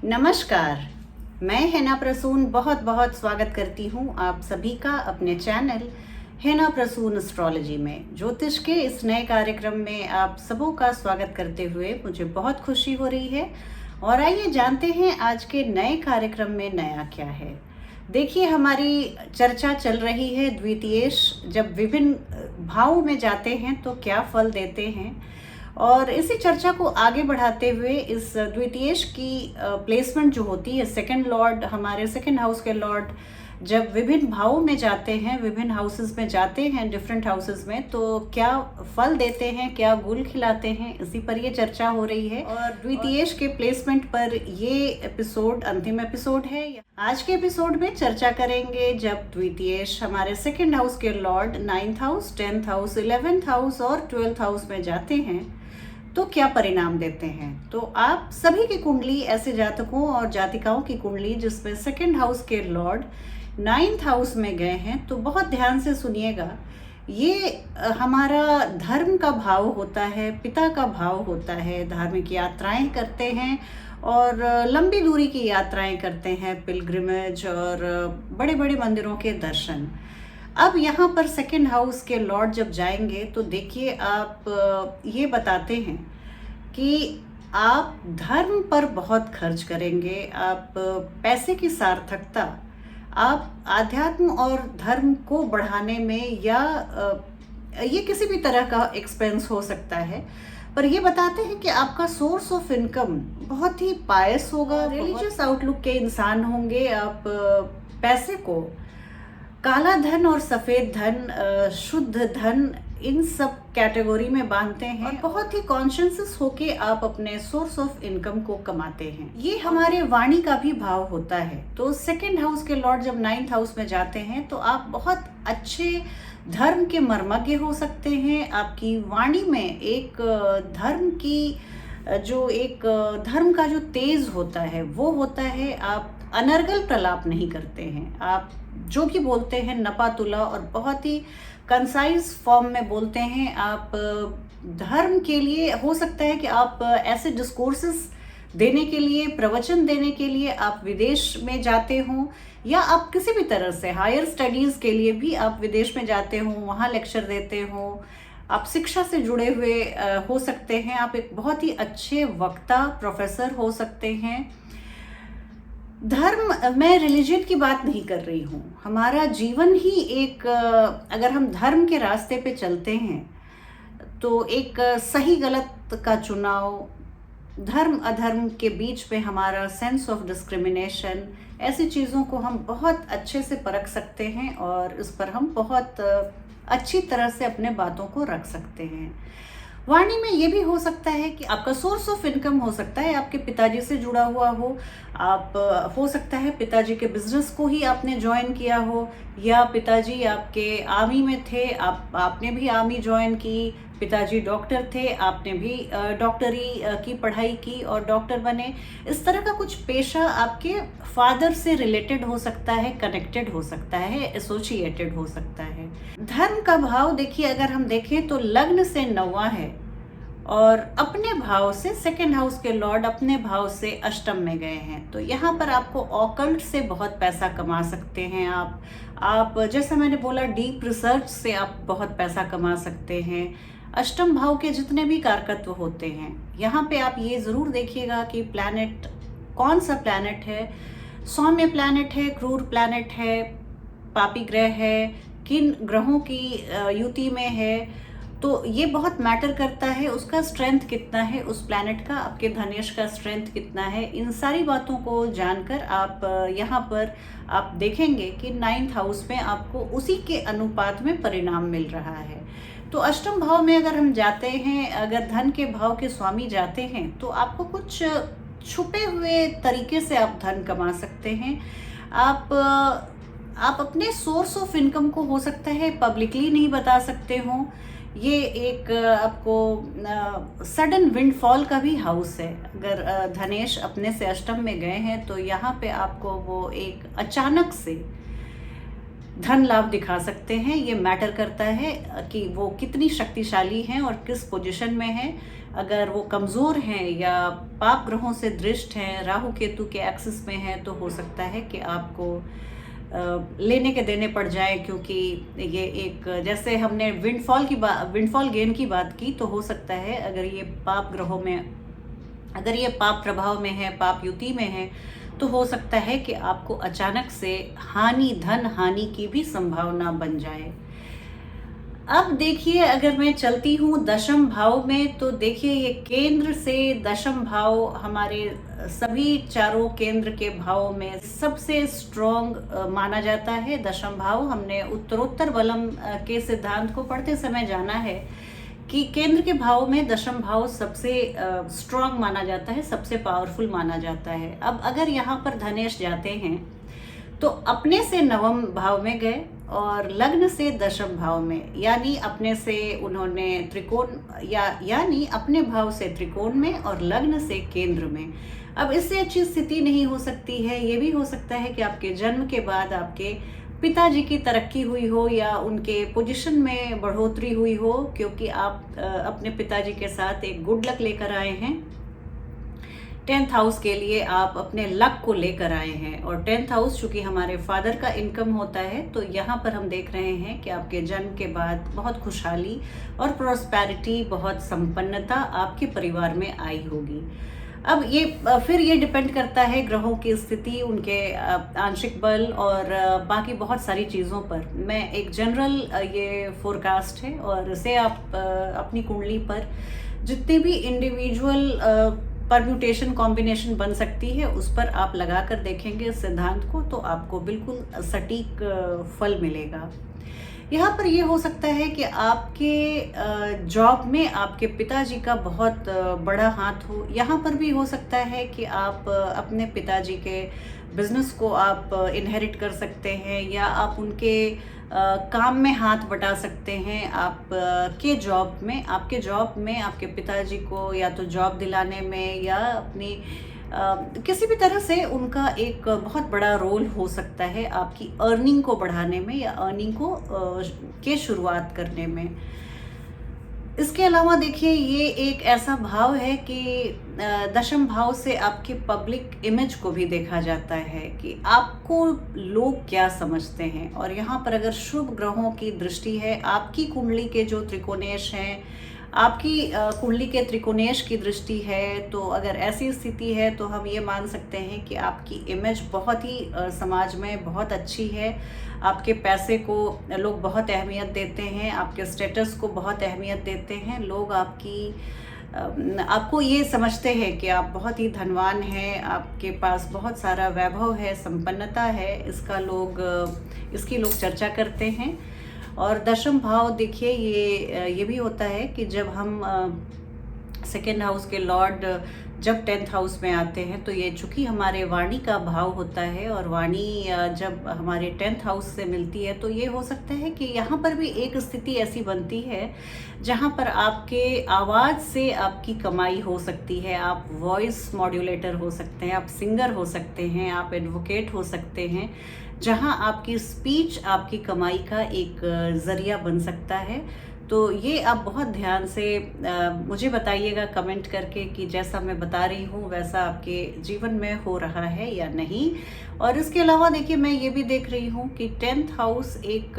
नमस्कार। मैं हैना प्रसून बहुत बहुत स्वागत करती हूँ आप सभी का अपने चैनल हैना प्रसून एस्ट्रोलॉजी में। ज्योतिष के इस नए कार्यक्रम में आप सबों का स्वागत करते हुए मुझे बहुत खुशी हो रही है। और आइए जानते हैं आज के नए कार्यक्रम में नया क्या है। देखिए, हमारी चर्चा चल रही है द्वितीयेश जब विभिन्न भावों में जाते हैं तो क्या फल देते हैं। और इसी चर्चा को आगे बढ़ाते हुए इस द्वितीयेश की प्लेसमेंट जो होती है, सेकंड लॉर्ड, हमारे सेकंड हाउस के लॉर्ड जब विभिन्न भावों में जाते हैं, विभिन्न हाउसेस में जाते हैं, डिफरेंट हाउसेस में, तो क्या फल देते हैं, क्या गुल खिलाते हैं, इसी पर ये चर्चा हो रही है। और द्वितीयेश के प्लेसमेंट पर ये एपिसोड अंतिम एपिसोड है। आज के एपिसोड में चर्चा करेंगे जब द्वितीयेश हमारे सेकंड हाउस के Lord 9th house, 10th house, 11th house और 12th हाउस में जाते हैं तो क्या परिणाम देते हैं। तो आप सभी की कुंडली, ऐसे जातकों और जातिकाओं की कुंडली जिसमें सेकंड हाउस के लॉर्ड 9th हाउस में गए हैं, तो बहुत ध्यान से सुनिएगा। ये हमारा धर्म का भाव होता है, पिता का भाव होता है। धार्मिक यात्राएं करते हैं और लंबी दूरी की यात्राएं करते हैं, पिलग्रिमेज और बड़े बड़े मंदिरों के दर्शन। अब यहाँ पर सेकंड हाउस के लॉर्ड जब जाएंगे तो देखिए, आप ये बताते हैं कि आप धर्म पर बहुत खर्च करेंगे, आप पैसे की सार्थकता, आप आध्यात्म और धर्म को बढ़ाने में, या ये किसी भी तरह का एक्सपेंस हो सकता है, पर ये बताते हैं कि आपका सोर्स ऑफ इनकम बहुत ही पायस होगा, रिलीजियस आउटलुक के इंसान होंगे। आप पैसे को काला धन और सफेद धन, शुद्ध धन, इन सब कैटेगरी में बांधते हैं और बहुत ही कॉन्शियस होके आप अपने सोर्स ऑफ इनकम को कमाते हैं। ये हमारे वाणी का भी भाव होता है। तो सेकंड हाउस के लॉर्ड जब 9th हाउस में जाते हैं तो आप बहुत अच्छे धर्म के मर्मज्ञ हो सकते हैं। आपकी वाणी में एक धर्म की एक धर्म का जो तेज होता है वो होता है। आप अनर्गल प्रलाप नहीं करते हैं, आप जो भी बोलते हैं नपातुला और बहुत ही कंसाइज फॉर्म में बोलते हैं। आप धर्म के लिए, हो सकता है कि आप ऐसे डिस्कोर्सेस देने के लिए, प्रवचन देने के लिए आप विदेश में जाते हों, या आप किसी भी तरह से हायर स्टडीज के लिए भी आप विदेश में जाते हों, वहाँ लेक्चर देते हों। आप शिक्षा से जुड़े हुए हो सकते हैं, आप एक बहुत ही अच्छे वक्ता, प्रोफेसर हो सकते हैं। धर्म, मैं रिलीजन की बात नहीं कर रही हूँ, हमारा जीवन ही एक, अगर हम धर्म के रास्ते पे चलते हैं तो एक सही गलत का चुनाव, धर्म अधर्म के बीच में हमारा सेंस ऑफ डिस्क्रिमिनेशन, ऐसी चीज़ों को हम बहुत अच्छे से परख सकते हैं और इस पर हम बहुत अच्छी तरह से अपने बातों को रख सकते हैं। वाणी में ये भी हो सकता है कि आपका सोर्स ऑफ इनकम हो सकता है आपके पिताजी से जुड़ा हुआ हो। आप हो सकता है पिताजी के बिजनेस को ही आपने ज्वाइन किया हो, या पिताजी आपके आर्मी में थे, आपने भी आर्मी ज्वाइन की। पिताजी डॉक्टर थे, आपने भी डॉक्टरी की पढ़ाई की और डॉक्टर बने। इस तरह का कुछ पेशा आपके फादर से रिलेटेड हो सकता है, कनेक्टेड हो सकता है, एसोसिएटेड हो सकता है। धर्म का भाव देखिए, अगर हम देखें तो लग्न से 9वां है और अपने भाव से सेकंड हाउस के लॉर्ड अपने भाव से अष्टम में गए हैं। तो यहाँ पर आपको ऑकल्ट से बहुत पैसा कमा सकते हैं। आप जैसा मैंने बोला, डीप रिसर्च से आप बहुत पैसा कमा सकते हैं। अष्टम भाव के जितने भी कारकत्व होते हैं, यहाँ पे आप ये ज़रूर देखिएगा कि प्लैनेट कौन सा प्लैनेट है, सौम्य प्लैनेट है, क्रूर प्लैनेट है, पापी ग्रह है, किन ग्रहों की युति में है। तो ये बहुत मैटर करता है, उसका स्ट्रेंथ कितना है उस प्लैनेट का, आपके धनेश का स्ट्रेंथ कितना है। इन सारी बातों को जानकर आप यहाँ पर आप देखेंगे कि 9th हाउस में आपको उसी के अनुपात में परिणाम मिल रहा है। तो अष्टम भाव में अगर हम जाते हैं, अगर धन के भाव के स्वामी जाते हैं, तो आपको कुछ छुपे हुए तरीके से आप धन कमा सकते हैं। आप अपने सोर्स ऑफ इनकम को, हो सकता है पब्लिकली नहीं बता सकते हो। ये एक आपको सडन विंडफॉल का भी हाउस है। अगर धनेश अपने से अष्टम में गए हैं तो यहाँ पे आपको वो एक अचानक से धन लाभ दिखा सकते हैं। ये मैटर करता है कि वो कितनी शक्तिशाली हैं और किस पोजीशन में है। अगर वो कमज़ोर हैं या पाप ग्रहों से दृष्ट हैं, राहु केतु के एक्सिस में हैं, तो हो सकता है कि आपको लेने के देने पड़ जाए, क्योंकि ये एक, जैसे हमने विंडफॉल गेन की बात की, तो हो सकता है अगर ये पाप ग्रहों में, अगर ये पाप प्रभाव में है, पाप युति में है, तो हो सकता है कि आपको अचानक से धन हानि की भी संभावना बन जाए। अब देखिए, अगर मैं चलती हूँ दशम भाव में, तो देखिए ये केंद्र से दशम भाव हमारे सभी चारों केंद्र के भावों में सबसे स्ट्रॉन्ग माना जाता है। दशम भाव हमने उत्तरोत्तर बलम के सिद्धांत को पढ़ते समय जाना है कि केंद्र के भाव में दशम भाव सबसे स्ट्रॉन्ग माना जाता है, सबसे पावरफुल माना जाता है। अब अगर यहाँ पर धनेश जाते हैं तो अपने से नवम भाव में गए और लग्न से दशम भाव में, यानी अपने से उन्होंने त्रिकोण यानी अपने भाव से त्रिकोण में और लग्न से केंद्र में। अब इससे अच्छी स्थिति नहीं हो सकती है। ये भी हो सकता है कि आपके जन्म के बाद आपके पिताजी की तरक्की हुई हो या उनके पोजीशन में बढ़ोतरी हुई हो, क्योंकि आप अपने पिताजी के साथ एक गुड लक लेकर आए हैं। 10th हाउस के लिए आप अपने लक को लेकर आए हैं, और 10th हाउस चूंकि हमारे फादर का इनकम होता है, तो यहाँ पर हम देख रहे हैं कि आपके जन्म के बाद बहुत खुशहाली और प्रोस्पेरिटी, बहुत संपन्नता आपके परिवार में आई होगी। अब ये फिर ये डिपेंड करता है ग्रहों की स्थिति, उनके आंशिक बल और बाकी बहुत सारी चीज़ों पर। मैं एक जनरल ये फोरकास्ट है, और इसे आप अपनी कुंडली पर जितने भी इंडिविजुअल परम्यूटेशन कॉम्बिनेशन बन सकती है, उस पर आप लगा कर देखेंगे इस सिद्धांत को, तो आपको बिल्कुल सटीक फल मिलेगा। यहाँ पर ये हो सकता है कि आपके जॉब में आपके पिताजी का बहुत बड़ा हाथ हो। यहाँ पर भी हो सकता है कि आप अपने पिताजी के बिजनेस को आप इनहेरिट कर सकते हैं, या आप उनके काम में हाथ बटा सकते हैं। आपके जॉब में आपके पिताजी को या तो जॉब दिलाने में या अपनी किसी भी तरह से उनका एक बहुत बड़ा रोल हो सकता है आपकी अर्निंग को बढ़ाने में या अर्निंग को के शुरुआत करने में। इसके अलावा देखिए, ये एक ऐसा भाव है कि दशम भाव से आपकी पब्लिक इमेज को भी देखा जाता है कि आपको लोग क्या समझते हैं। और यहाँ पर अगर शुभ ग्रहों की दृष्टि है, आपकी कुंडली के जो त्रिकोणेश हैं, आपकी कुंडली के त्रिकोणेश की दृष्टि है, तो अगर ऐसी स्थिति है तो हम ये मान सकते हैं कि आपकी इमेज बहुत ही समाज में बहुत अच्छी है। आपके पैसे को लोग बहुत अहमियत देते हैं, आपके स्टेटस को बहुत अहमियत देते हैं। लोग आपको ये समझते हैं कि आप बहुत ही धनवान हैं, आपके पास बहुत सारा वैभव है, संपन्नता है, इसकी लोग चर्चा करते हैं। और दशम भाव देखिए, ये भी होता है कि जब हम सेकेंड हाउस के लॉर्ड जब 10th हाउस में आते हैं, तो ये चूँकि हमारे वाणी का भाव होता है, और वाणी जब हमारे 10th हाउस से मिलती है, तो ये हो सकता है कि यहाँ पर भी एक स्थिति ऐसी बनती है जहाँ पर आपके आवाज़ से आपकी कमाई हो सकती है। आप वॉइस मॉड्यूलेटर हो सकते हैं, आप सिंगर हो सकते हैं, आप एडवोकेट हो सकते हैं, जहाँ आपकी स्पीच आपकी कमाई का एक ज़रिया बन सकता है। तो ये आप बहुत ध्यान से मुझे बताइएगा कमेंट करके कि जैसा मैं बता रही हूँ वैसा आपके जीवन में हो रहा है या नहीं। और इसके अलावा देखिए, मैं ये भी देख रही हूँ कि 10th हाउस एक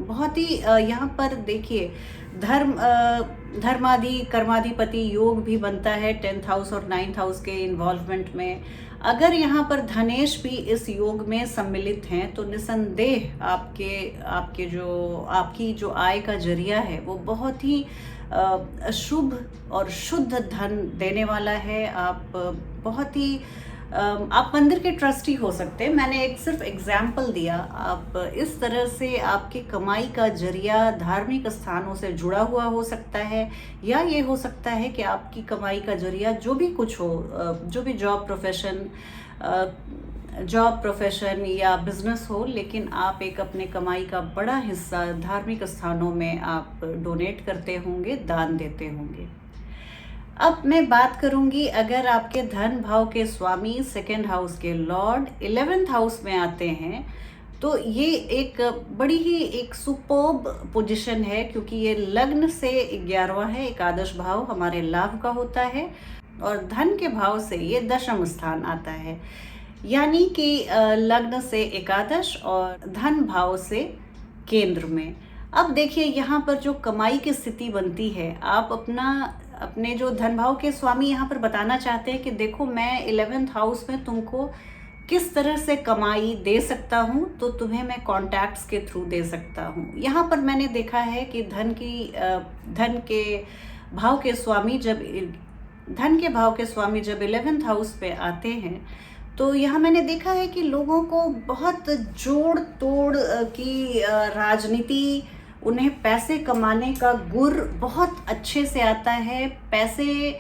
बहुत ही यहाँ पर देखिए धर्मादि कर्माधिपति योग भी बनता है 10th हाउस और 9th हाउस के इन्वॉल्वमेंट में। अगर यहाँ पर धनेश भी इस योग में सम्मिलित हैं, तो निसंदेह आपकी जो आय का जरिया है वो बहुत ही शुभ और शुद्ध धन देने वाला है। आप मंदिर के ट्रस्टी हो सकते हैं। मैंने एक सिर्फ एग्जाम्पल दिया। आप इस तरह से आपकी कमाई का जरिया धार्मिक स्थानों से जुड़ा हुआ हो सकता है, या ये हो सकता है कि आपकी कमाई का जरिया जो भी कुछ हो, जो भी जॉब प्रोफेशन या बिजनेस हो, लेकिन आप एक अपने कमाई का बड़ा हिस्सा धार्मिक स्थानों में आप डोनेट करते होंगे, दान देते होंगे। अब मैं बात करूंगी, अगर आपके धन भाव के स्वामी सेकेंड हाउस के लॉर्ड 11th हाउस में आते हैं, तो ये एक बड़ी ही एक सुपर्ब पोजीशन है, क्योंकि ये लग्न से 11वां है, एकादश भाव हमारे लाभ का होता है, और धन के भाव से ये दशम स्थान आता है, यानी कि लग्न से एकादश और धन भाव से केंद्र में। अब देखिए यहाँ पर जो कमाई की स्थिति बनती है, आप अपने जो धन भाव के स्वामी यहाँ पर बताना चाहते हैं कि देखो मैं 11th हाउस में तुमको किस तरह से कमाई दे सकता हूँ, तो तुम्हें मैं कॉन्टैक्ट्स के थ्रू दे सकता हूँ। यहाँ पर मैंने देखा है कि धन के भाव के स्वामी जब 11th हाउस पे आते हैं, तो यहाँ मैंने देखा है कि लोगों को बहुत जोड़ तोड़ की राजनीति, उन्हें पैसे कमाने का गुर बहुत अच्छे से आता है। पैसे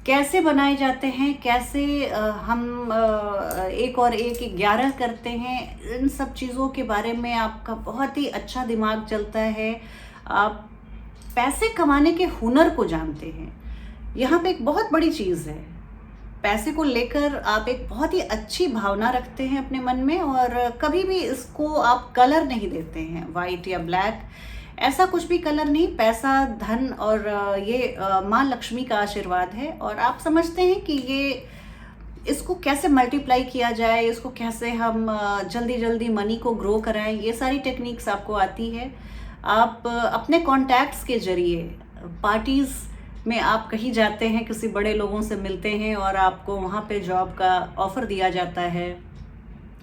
कैसे बनाए जाते हैं, कैसे हम एक और एक 11 करते हैं, इन सब चीज़ों के बारे में आपका बहुत ही अच्छा दिमाग चलता है। आप पैसे कमाने के हुनर को जानते हैं। यहाँ पे एक बहुत बड़ी चीज़ है, पैसे को लेकर आप एक बहुत ही अच्छी भावना रखते हैं अपने मन में, और कभी भी इसको आप कलर नहीं देते हैं, वाइट या ब्लैक, ऐसा कुछ भी कलर नहीं। पैसा, धन और ये माँ लक्ष्मी का आशीर्वाद है, और आप समझते हैं कि इसको कैसे मल्टीप्लाई किया जाए, इसको कैसे हम जल्दी जल्दी मनी को ग्रो कराएं, ये सारी टेक्निक्स आपको आती है। आप अपने कॉन्टैक्ट्स के जरिए पार्टीज़ में आप कहीं जाते हैं, किसी बड़े लोगों से मिलते हैं और आपको वहाँ पे जॉब का ऑफ़र दिया जाता है।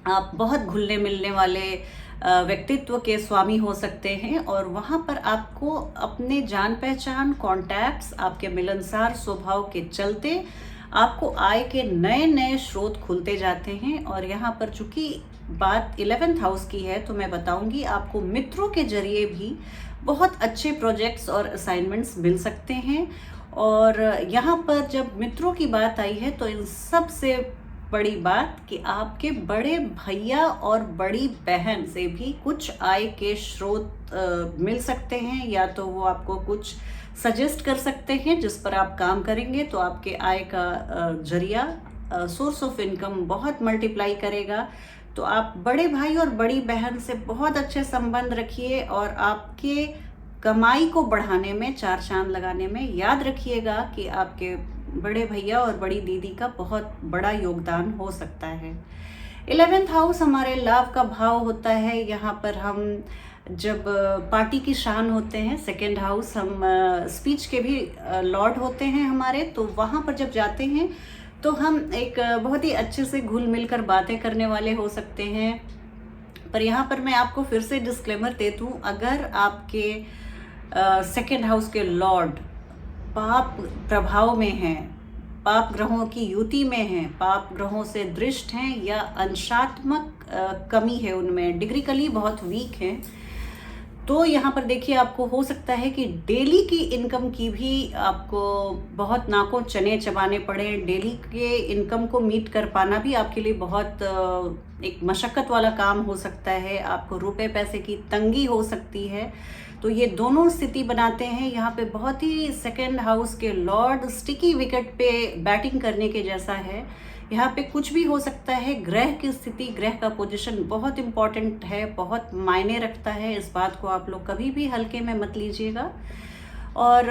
आप बहुत घुलने मिलने वाले व्यक्तित्व के स्वामी हो सकते हैं, और वहाँ पर आपको अपने जान पहचान, कॉन्टैक्ट्स, आपके मिलनसार स्वभाव के चलते आपको आय के नए नए स्रोत खुलते जाते हैं। और यहाँ पर चूँकि बात 11th हाउस की है, तो मैं बताऊंगी आपको मित्रों के जरिए भी बहुत अच्छे प्रोजेक्ट्स और असाइनमेंट्स मिल सकते हैं। और यहाँ पर जब मित्रों की बात आई है, तो इन सबसे बड़ी बात कि आपके बड़े भैया और बड़ी बहन से भी कुछ आय के स्रोत मिल सकते हैं, या तो वो आपको कुछ सजेस्ट कर सकते हैं जिस पर आप काम करेंगे, तो आपके आय का जरिया, सोर्स ऑफ इनकम बहुत मल्टीप्लाई करेगा। तो आप बड़े भाई और बड़ी बहन से बहुत अच्छे संबंध रखिए, और आपके कमाई को बढ़ाने में, चार चांद लगाने में याद रखिएगा कि आपके बड़े भैया और बड़ी दीदी का बहुत बड़ा योगदान हो सकता है। 11th हाउस हमारे लाभ का भाव होता है। यहाँ पर हम जब पार्टी की शान होते हैं, 2nd हाउस हम स्पीच के भी लॉर्ड होते हैं हमारे, तो वहाँ पर जब जाते हैं तो हम एक बहुत ही अच्छे से घुल मिल कर बातें करने वाले हो सकते हैं। पर यहाँ पर मैं आपको फिर से डिस्क्लेमर दे दूँ, अगर आपके 2nd हाउस के लॉर्ड पाप प्रभाव में हैं, पाप ग्रहों की युति में हैं, पाप ग्रहों से दृष्ट हैं, या अंशात्मक कमी है उनमें, डिग्रिकली बहुत वीक हैं, तो यहाँ पर देखिए आपको हो सकता है कि डेली की इनकम की भी आपको बहुत नाकों चने चबाने पड़े। डेली के इनकम को मीट कर पाना भी आपके लिए बहुत एक मशक्क़त वाला काम हो सकता है। आपको रुपए पैसे की तंगी हो सकती है। तो ये दोनों स्थिति बनाते हैं। यहाँ पे बहुत ही 2nd हाउस के लॉर्ड स्टिकी विकेट पे बैटिंग करने के जैसा है। यहाँ पे कुछ भी हो सकता है। ग्रह की स्थिति, ग्रह का पोजीशन बहुत इम्पॉर्टेंट है, बहुत मायने रखता है। इस बात को आप लोग कभी भी हल्के में मत लीजिएगा। और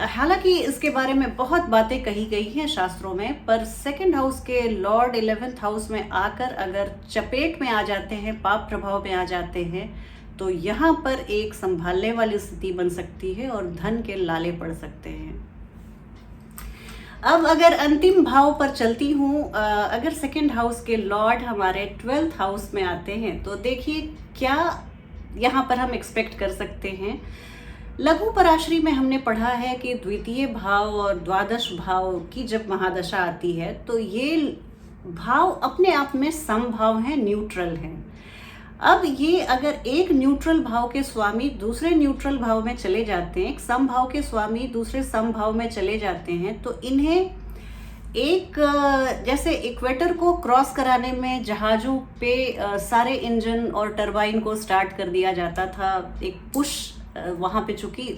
हालांकि इसके बारे में बहुत बातें कही गई हैं शास्त्रों में, पर 2nd हाउस के लॉर्ड 11th हाउस में आकर अगर चपेट में आ जाते हैं, पाप प्रभाव में आ जाते हैं, तो यहाँ पर एक संभालने वाली स्थिति बन सकती है और धन के लाले पड़ सकते हैं। अब अगर अंतिम भाव पर चलती हूँ, अगर 2nd हाउस के लॉर्ड हमारे 12th हाउस में आते हैं, तो देखिए क्या यहाँ पर हम एक्सपेक्ट कर सकते हैं। लघु पराशरी में हमने पढ़ा है कि द्वितीय भाव और द्वादश भाव की जब महादशा आती है, तो ये भाव अपने आप में समभाव हैं, न्यूट्रल हैं। अब ये अगर एक न्यूट्रल भाव के स्वामी दूसरे न्यूट्रल भाव में चले जाते हैं, एक सम भाव के स्वामी दूसरे सम भाव में चले जाते हैं, तो इन्हें एक जैसे इक्वेटर को क्रॉस कराने में जहाज़ों पे सारे इंजन और टरबाइन को स्टार्ट कर दिया जाता था। एक पुश वहाँ पे चूँकि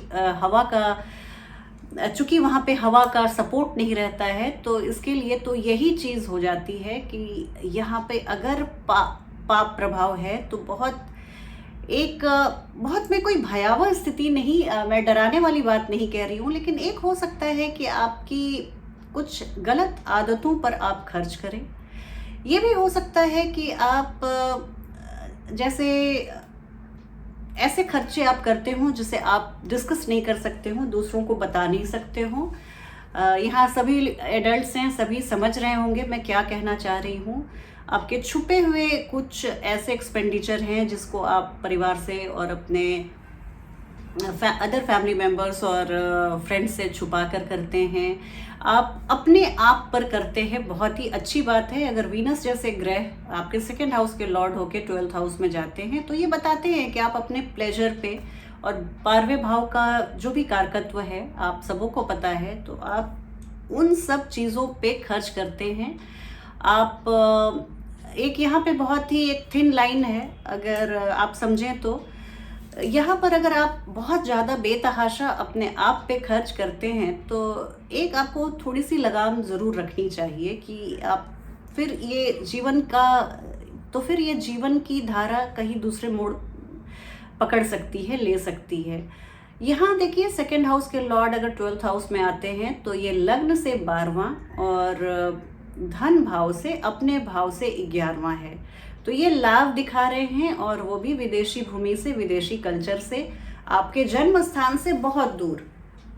वहाँ पे हवा का सपोर्ट नहीं रहता है, तो इसके लिए तो यही चीज़ हो जाती है कि यहाँ पे अगर पाप प्रभाव है, तो बहुत में कोई भयावह स्थिति नहीं, मैं डराने वाली बात नहीं कह रही हूँ, लेकिन एक हो सकता है कि आपकी कुछ गलत आदतों पर आप खर्च करें। ये भी हो सकता है कि आप जैसे ऐसे खर्चे आप करते हो जिसे आप डिस्कस नहीं कर सकते हो, दूसरों को बता नहीं सकते हो। यहाँ सभी एडल्ट्स हैं, सभी समझ रहे होंगे मैं क्या कहना चाह रही हूँ। आपके छुपे हुए कुछ ऐसे एक्सपेंडिचर हैं जिसको आप परिवार से और अपने अदर फैमिली मेम्बर्स और फ्रेंड्स से छुपा कर करते हैं, आप अपने आप पर करते हैं। बहुत ही अच्छी बात है। अगर वीनस जैसे ग्रह आपके सेकंड हाउस के लॉर्ड होके 12th हाउस में जाते हैं तो ये बताते हैं कि आप अपने प्लेजर पे, और 12वें भाव का जो भी कारकत्व है आप सबों को पता है, तो आप उन सब चीज़ों पे खर्च करते हैं। आप एक यहाँ पे बहुत ही एक थिन लाइन है, अगर आप समझें तो यहाँ पर अगर आप बहुत ज़्यादा बेतहाशा अपने आप पे खर्च करते हैं तो एक आपको थोड़ी सी लगाम ज़रूर रखनी चाहिए कि आप फिर ये जीवन की धारा कहीं दूसरे मोड़ पकड़ सकती है, ले सकती है। यहाँ देखिए सेकंड हाउस के लॉर्ड अगर 12th हाउस में आते हैं तो ये लग्न से 12वां और धन भाव से, अपने भाव से 11वां है। तो ये लाभ दिखा रहे हैं, और वो भी विदेशी भूमि से, विदेशी कल्चर से, आपके जन्म स्थान से बहुत दूर।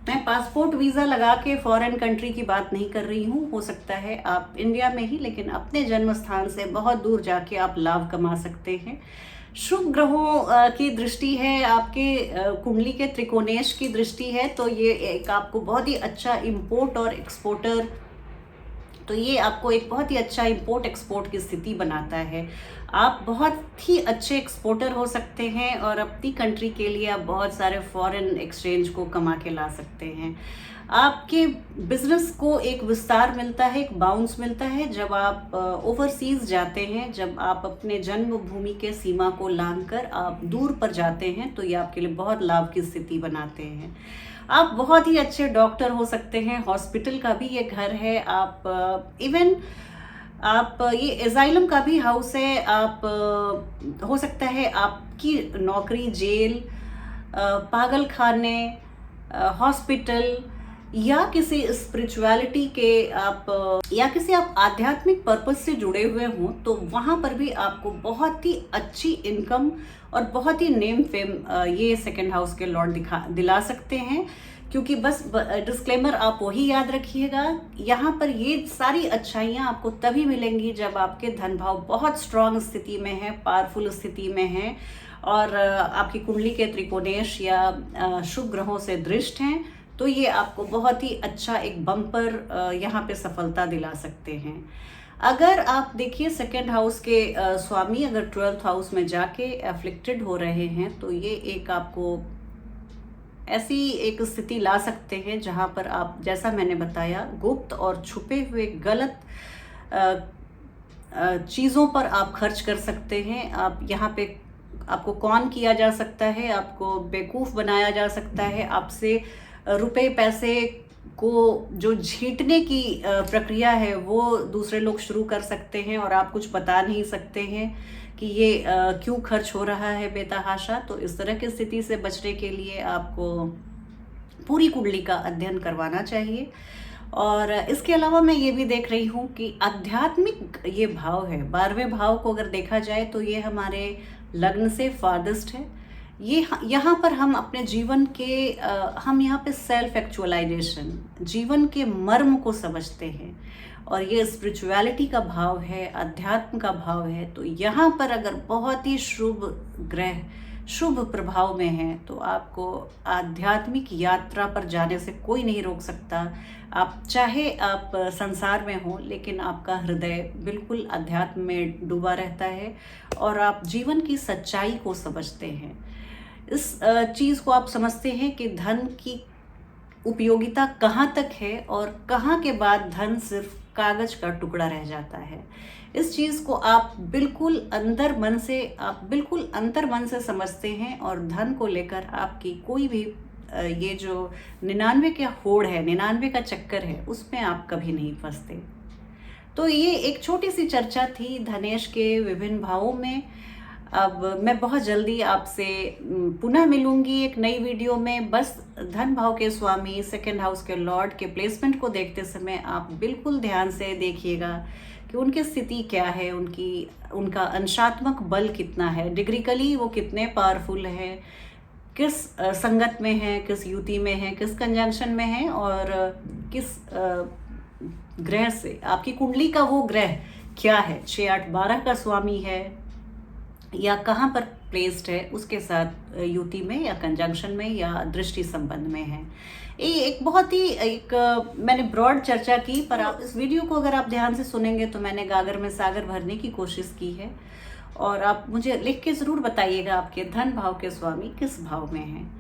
मैं पासपोर्ट वीज़ा लगा के फॉरेन कंट्री की बात नहीं कर रही हूँ, हो सकता है आप इंडिया में ही, लेकिन अपने जन्म स्थान से बहुत दूर जाके आप लाभ कमा सकते हैं। शुभ ग्रहों की दृष्टि है, आपके कुंडली के त्रिकोणेश की दृष्टि है, तो ये एक आपको बहुत ही अच्छा इम्पोर्ट और एक्सपोर्टर, तो ये आपको एक बहुत ही अच्छा इंपोर्ट एक्सपोर्ट की स्थिति बनाता है। आप बहुत ही अच्छे एक्सपोर्टर हो सकते हैं और अपनी कंट्री के लिए आप बहुत सारे फॉरेन एक्सचेंज को कमा के ला सकते हैं। आपके बिजनेस को एक विस्तार मिलता है, एक बाउंस मिलता है जब आप ओवरसीज जाते हैं, जब आप अपने जन्मभूमि के सीमा को लांघकर आप दूर पर जाते हैं, तो ये आपके लिए बहुत लाभ की स्थिति बनाते हैं। आप बहुत ही अच्छे डॉक्टर हो सकते हैं, हॉस्पिटल का भी ये घर है, आप इवन आप ये एजाइलम का भी हाउस है। आप हो सकता है आपकी नौकरी जेल, पागल खाने, हॉस्पिटल, या किसी स्पिरिचुअलिटी के या किसी आप आध्यात्मिक पर्पस से जुड़े हुए हों, तो वहाँ पर भी आपको बहुत ही अच्छी इनकम और बहुत ही नेम फेम ये सेकंड हाउस के लॉर्ड दिला सकते हैं। क्योंकि बस डिस्क्लेमर आप वही याद रखिएगा, यहाँ पर ये सारी अच्छाइयाँ आपको तभी मिलेंगी जब आपके धन भाव बहुत स्ट्रांग स्थिति में है, पावरफुल स्थिति में है, और आपकी कुंडली के त्रिकोणेश या शुभ ग्रहों से दृष्ट हैं, तो ये आपको बहुत ही अच्छा एक बम्पर यहाँ पे सफलता दिला सकते हैं। अगर आप देखिए सेकंड हाउस के स्वामी अगर 12th हाउस में जाके एफ्लिक्टेड हो रहे हैं, तो ये एक आपको ऐसी एक स्थिति ला सकते हैं जहाँ पर आप, जैसा मैंने बताया, गुप्त और छुपे हुए गलत चीज़ों पर आप खर्च कर सकते हैं। आप यहाँ पे आपको कौन किया जा सकता है, आपको बेवकूफ़ बनाया जा सकता है, आपसे रुपए पैसे को जो झीटने की प्रक्रिया है वो दूसरे लोग शुरू कर सकते हैं, और आप कुछ बता नहीं सकते हैं कि ये क्यों खर्च हो रहा है बेतहाशा। तो इस तरह की स्थिति से बचने के लिए आपको पूरी कुंडली का अध्ययन करवाना चाहिए। और इसके अलावा मैं ये भी देख रही हूँ कि आध्यात्मिक ये भाव है, 12वें भाव को अगर देखा जाए तो ये हमारे लग्न से फारदेस्ट है। ये यहाँ पर हम अपने जीवन के हम यहाँ पे सेल्फ एक्चुअलाइजेशन, जीवन के मर्म को समझते हैं, और ये स्पिरिचुअलिटी का भाव है, अध्यात्म का भाव है। तो यहाँ पर अगर बहुत ही शुभ ग्रह शुभ प्रभाव में है तो आपको आध्यात्मिक यात्रा पर जाने से कोई नहीं रोक सकता। आप चाहे आप संसार में हो, लेकिन आपका हृदय बिल्कुल अध्यात्म में डूबा रहता है और आप जीवन की सच्चाई को समझते हैं। इस चीज़ को आप समझते हैं कि धन की उपयोगिता कहाँ तक है और कहाँ के बाद धन सिर्फ कागज का टुकड़ा रह जाता है। इस चीज़ को आप बिल्कुल अंतर मन से समझते हैं, और धन को लेकर आपकी कोई भी ये जो 99 का होड़ है, 99 का चक्कर है, उसमें आप कभी नहीं फंसते। तो ये एक छोटी सी चर्चा थी धनेश के विभिन्न भावों में। अब मैं बहुत जल्दी आपसे पुनः मिलूंगी एक नई वीडियो में। बस धन भाव के स्वामी सेकंड हाउस के लॉर्ड के प्लेसमेंट को देखते समय आप बिल्कुल ध्यान से देखिएगा कि उनकी स्थिति क्या है, उनका अंशात्मक बल कितना है, डिग्रिकली वो कितने पावरफुल है, किस संगत में है, किस युति में है, किस कंजंक्शन में है, और किस ग्रह से आपकी कुंडली का वो ग्रह क्या है, 6, 8, 12 का स्वामी है या कहाँ पर प्लेस्ड है, उसके साथ युति में या कंजंक्शन में या दृष्टि संबंध में है। ये एक बहुत ही मैंने ब्रॉड चर्चा की, पर आप इस वीडियो को अगर आप ध्यान से सुनेंगे तो मैंने गागर में सागर भरने की कोशिश की है। और आप मुझे लिख के ज़रूर बताइएगा आपके धन भाव के स्वामी किस भाव में हैं।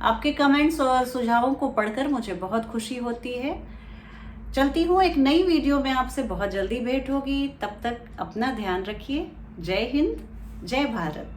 आपके कमेंट्स और सुझावों को पढ़कर मुझे बहुत खुशी होती है। चलती हूँ, एक नई वीडियो में आपसे बहुत जल्दी भेंट होगी। तब तक अपना ध्यान रखिए। जय हिंद, जय भारत।